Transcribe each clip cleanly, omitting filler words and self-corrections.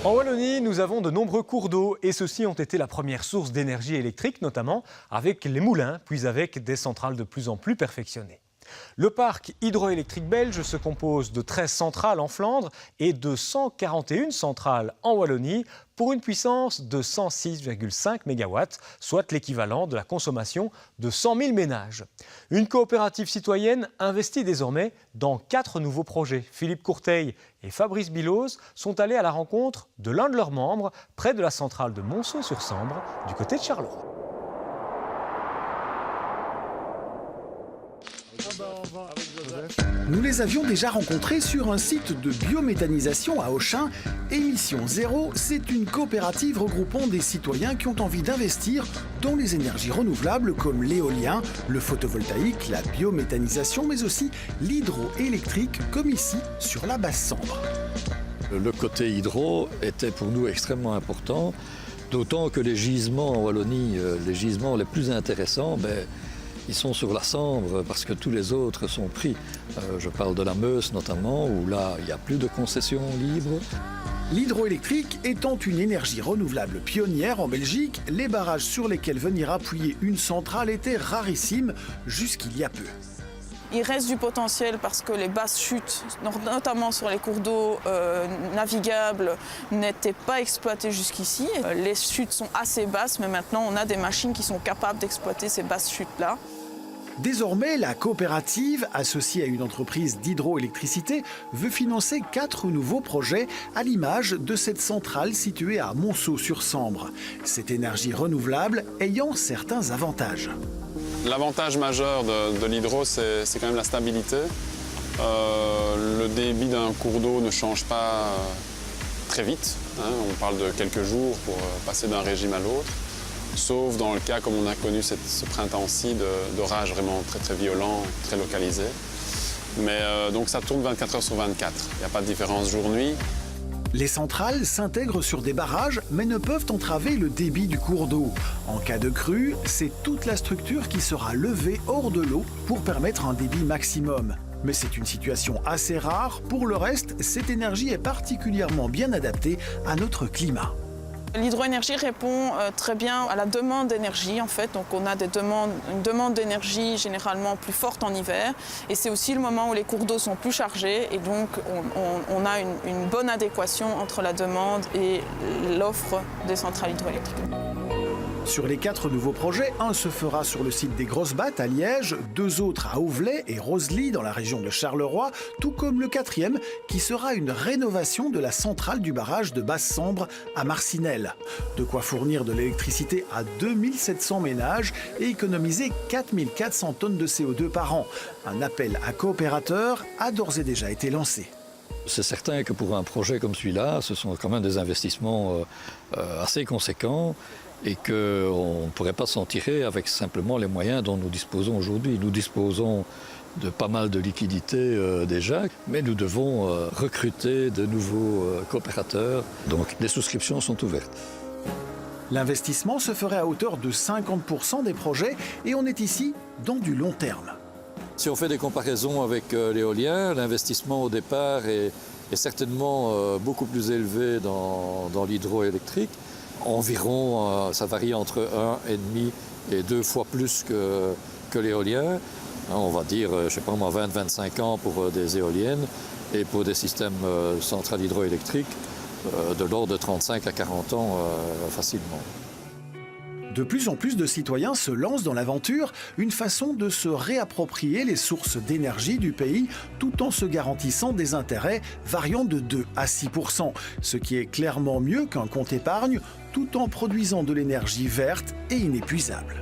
En Wallonie, nous avons de nombreux cours d'eau et ceux-ci ont été la première source d'énergie électrique, notamment avec les moulins, puis avec des centrales de plus en plus perfectionnées. Le parc hydroélectrique belge se compose de 13 centrales en Flandre et de 141 centrales en Wallonie pour une puissance de 106,5 MW, soit l'équivalent de la consommation de 100 000 ménages. Une coopérative citoyenne investit désormais dans 4 nouveaux projets. Philippe Courteil et Fabrice Biloz sont allés à la rencontre de l'un de leurs membres près de la centrale de Monceau-sur-Sambre, du côté de Charleroi. Nous les avions déjà rencontrés sur un site de biométhanisation à Auchin. Émission Zéro, c'est une coopérative regroupant des citoyens qui ont envie d'investir dans les énergies renouvelables comme l'éolien, le photovoltaïque, la biométhanisation, mais aussi l'hydroélectrique, comme ici sur la Basse-Sambre. Le côté hydro était pour nous extrêmement important, d'autant que les gisements en Wallonie, les gisements les plus intéressants, ils sont sur la Sambre parce que tous les autres sont pris. Je parle de la Meuse notamment, où là, il n'y a plus de concessions libres. L'hydroélectrique étant une énergie renouvelable pionnière en Belgique, les barrages sur lesquels venir appuyer une centrale étaient rarissimes jusqu'il y a peu. Il reste du potentiel parce que les basses chutes, notamment sur les cours d'eau navigables, n'étaient pas exploitées jusqu'ici. Les chutes sont assez basses, mais maintenant on a des machines qui sont capables d'exploiter ces basses chutes-là. Désormais, la coopérative, associée à une entreprise d'hydroélectricité, veut financer 4 nouveaux projets à l'image de cette centrale située à Monceau-sur-Sambre. Cette énergie renouvelable ayant certains avantages. L'avantage majeur de l'hydro, c'est quand même la stabilité. Le débit d'un cours d'eau ne change pas très vite. On parle de quelques jours pour passer d'un régime à l'autre. Sauf dans le cas, comme on a connu ce printemps-ci, d'orages vraiment très très violents, très localisés. Mais donc ça tourne 24 heures sur 24. Il n'y a pas de différence jour-nuit. Les centrales s'intègrent sur des barrages, mais ne peuvent entraver le débit du cours d'eau. En cas de crue, c'est toute la structure qui sera levée hors de l'eau pour permettre un débit maximum. Mais c'est une situation assez rare. Pour le reste, cette énergie est particulièrement bien adaptée à notre climat. L'hydroénergie répond très bien à la demande d'énergie en fait. Donc on a une demande d'énergie généralement plus forte en hiver. Et c'est aussi le moment où les cours d'eau sont plus chargés. Et donc on a une bonne adéquation entre la demande et l'offre des centrales hydroélectriques. Sur les 4 nouveaux projets, un se fera sur le site des Grosses Battes à Liège, 2 autres à Auvelais et Rosely dans la région de Charleroi, tout comme le 4e qui sera une rénovation de la centrale du barrage de Basse-Sambre à Marcinelle. De quoi fournir de l'électricité à 2700 ménages et économiser 4400 tonnes de CO2 par an. Un appel à coopérateurs a d'ores et déjà été lancé. C'est certain que pour un projet comme celui-là, ce sont quand même des investissements assez conséquents et qu'on ne pourrait pas s'en tirer avec simplement les moyens dont nous disposons aujourd'hui. Nous disposons de pas mal de liquidités déjà, mais nous devons recruter de nouveaux coopérateurs. Donc les souscriptions sont ouvertes. L'investissement se ferait à hauteur de 50% des projets et on est ici dans du long terme. Si on fait des comparaisons avec l'éolien, l'investissement au départ est certainement beaucoup plus élevé dans l'hydroélectrique. Environ, ça varie entre 1,5 et 2 fois plus que l'éolien. On va dire, je ne sais pas moi, 20-25 ans pour des éoliennes et pour des systèmes centrales hydroélectriques, de l'ordre de 35 à 40 ans facilement. De plus en plus de citoyens se lancent dans l'aventure, une façon de se réapproprier les sources d'énergie du pays tout en se garantissant des intérêts variant de 2 à 6%, ce qui est clairement mieux qu'un compte épargne, tout en produisant de l'énergie verte et inépuisable.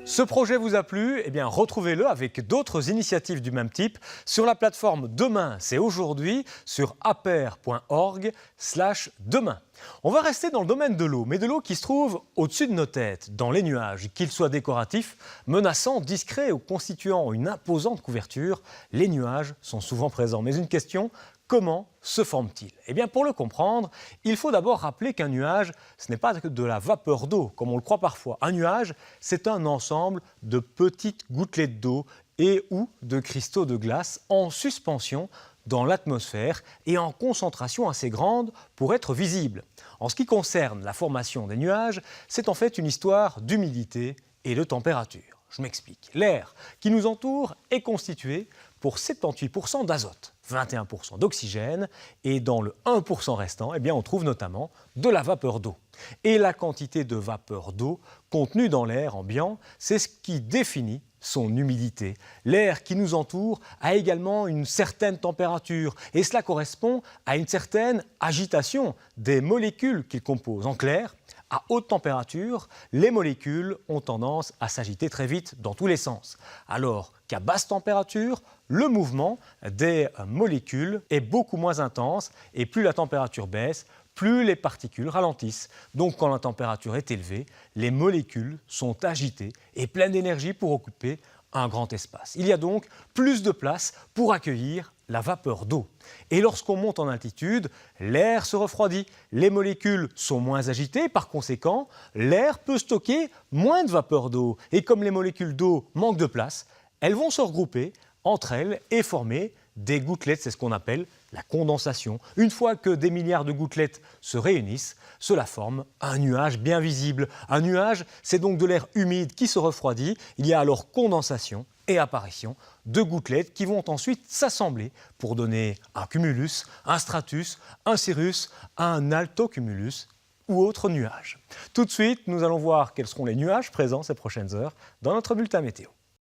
Ce projet vous a plu? Eh bien, retrouvez-le avec d'autres initiatives du même type sur la plateforme Demain, c'est aujourd'hui, sur aper.org/demain. On va rester dans le domaine de l'eau, mais de l'eau qui se trouve au-dessus de nos têtes, dans les nuages. Qu'ils soient décoratifs, menaçants, discrets ou constituant une imposante couverture, les nuages sont souvent présents. Mais une question, comment se forment-ils? Eh bien, pour le comprendre, il faut d'abord rappeler qu'un nuage, ce n'est pas que de la vapeur d'eau, comme on le croit parfois. Un nuage, c'est un ensemble de petites gouttelettes d'eau et ou de cristaux de glace en suspension dans l'atmosphère et en concentration assez grande pour être visibles. En ce qui concerne la formation des nuages, c'est en fait une histoire d'humidité et de température. Je m'explique. L'air qui nous entoure est constitué pour 78% d'azote, 21% d'oxygène et dans le 1% restant, on trouve notamment de la vapeur d'eau. Et la quantité de vapeur d'eau contenue dans l'air ambiant, c'est ce qui définit son humidité. L'air qui nous entoure a également une certaine température et cela correspond à une certaine agitation des molécules qu'il compose. En clair, à haute température, les molécules ont tendance à s'agiter très vite dans tous les sens, alors qu'à basse température, le mouvement des molécules est beaucoup moins intense et plus la température baisse, plus les particules ralentissent. Donc quand la température est élevée, les molécules sont agitées et pleines d'énergie pour occuper un grand espace. Il y a donc plus de place pour accueillir la vapeur d'eau. Et lorsqu'on monte en altitude, l'air se refroidit, les molécules sont moins agitées, par conséquent, l'air peut stocker moins de vapeur d'eau. Et comme les molécules d'eau manquent de place, elles vont se regrouper entre elles et former des gouttelettes, c'est ce qu'on appelle la condensation. Une fois que des milliards de gouttelettes se réunissent, cela forme un nuage bien visible. Un nuage, c'est donc de l'air humide qui se refroidit. Il y a alors condensation et apparition de gouttelettes qui vont ensuite s'assembler pour donner un cumulus, un stratus, un cirrus, un altocumulus ou autre nuage. Tout de suite, nous allons voir quels seront les nuages présents ces prochaines heures dans notre bulletin météo.